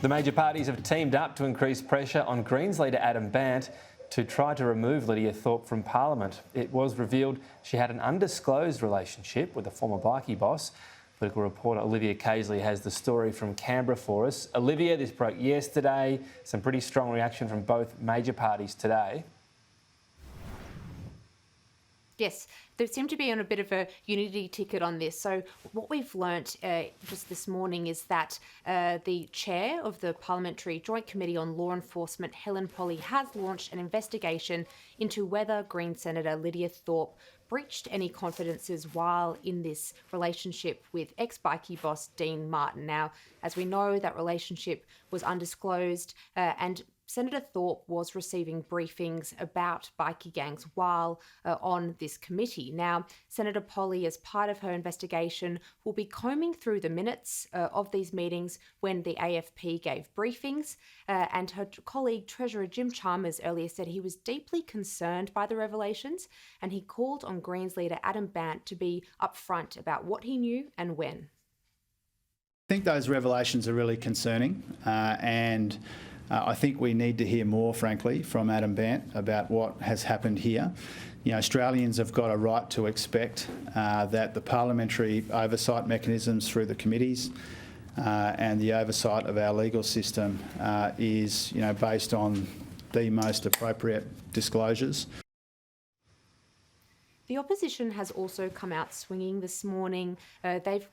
The major parties have teamed up to increase pressure on Greens leader Adam Bandt to try to remove Lidia Thorpe from Parliament. It was revealed she had an undisclosed relationship with a former bikie boss. Political reporter Olivia Casely has the story from Canberra for us. Olivia, this broke yesterday. Some pretty strong reaction from both major parties today. Yes, they seem to be on a bit of a unity ticket on this. So what we've learnt just this morning is that the chair of the Parliamentary Joint Committee on Law Enforcement, Helen Polley, has launched an investigation into whether Greens Senator Lidia Thorpe breached any confidences while in this relationship with ex-bikie boss Dean Martin. Now, as we know, that relationship was undisclosed and Senator Thorpe was receiving briefings about bikie gangs while on this committee. Now, Senator Polley, as part of her investigation, will be combing through the minutes of these meetings when the AFP gave briefings, and her colleague, Treasurer Jim Chalmers, earlier said he was deeply concerned by the revelations, and he called on Greens leader Adam Bandt to be upfront about what he knew and when. I think those revelations are really concerning, and I think we need to hear more, frankly, from Adam Bandt about what has happened here. You know, Australians have got a right to expect that the parliamentary oversight mechanisms through the committees and the oversight of our legal system is, you know, based on the most appropriate disclosures. The opposition has also come out swinging this morning. They've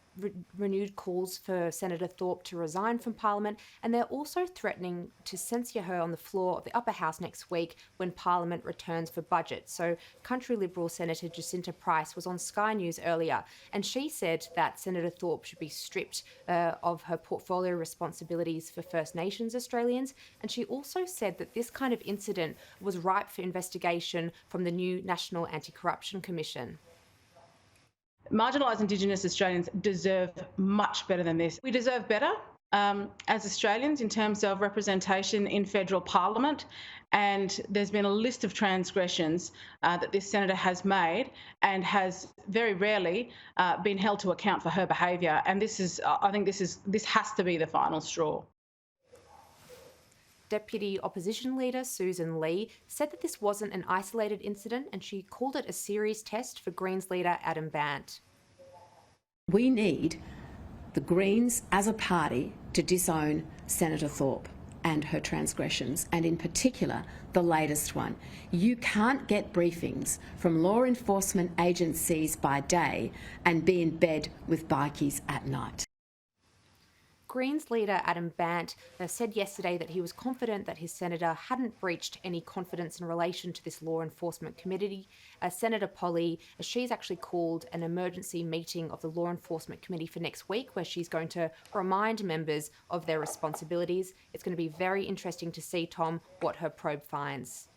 renewed calls for Senator Thorpe to resign from Parliament, and they're also threatening to censure her on the floor of the Upper House next week when Parliament returns for budget. So Country Liberal Senator Jacinta Price was on Sky News earlier, and she said that Senator Thorpe should be stripped of her portfolio responsibilities for First Nations Australians, and she also said that this kind of incident was ripe for investigation from the new National Anti-Corruption Commission. Marginalised Indigenous Australians deserve much better than this. We deserve better as Australians in terms of representation in federal parliament, and there's been a list of transgressions that this senator has made and has very rarely been held to account for her behaviour. And this is, I think, this has to be the final straw. Deputy Opposition Leader Sussan Lee said that this wasn't an isolated incident, and she called it a serious test for Greens leader Adam Bandt. We need the Greens as a party to disown Senator Thorpe and her transgressions, and in particular the latest one. You can't get briefings from law enforcement agencies by day and be in bed with bikies at night. Greens leader Adam Bandt said yesterday that he was confident that his senator hadn't breached any confidence in relation to this law enforcement committee. Senator Polley, she's actually called an emergency meeting of the law enforcement committee for next week, where she's going to remind members of their responsibilities. It's going to be very interesting to see, Tom, what her probe finds.